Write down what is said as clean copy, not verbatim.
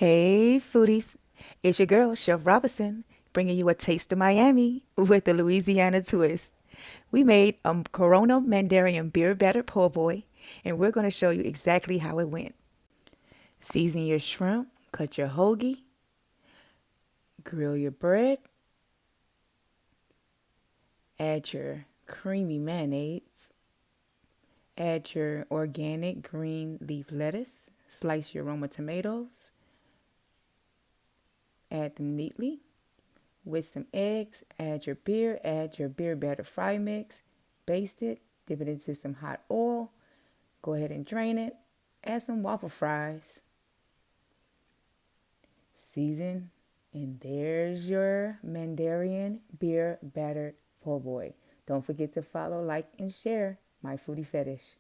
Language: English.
Hey, foodies. It's your girl, Chef Robinson, bringing you a taste of Miami with the Louisiana twist. We made a Corona Mandarin Beer battered po' boy, and we're going to show you exactly how it went. Season your shrimp, cut your hoagie, grill your bread, add your creamy mayonnaise, add your organic green leaf lettuce, slice your Roma tomatoes, add them neatly with some eggs, add your beer batter fry mix, baste it, dip it into some hot oil, go ahead and drain it, add some waffle fries, season, and there's your Mandarin beer battered po' boy. Don't forget to follow, like, and share my foodie fetish.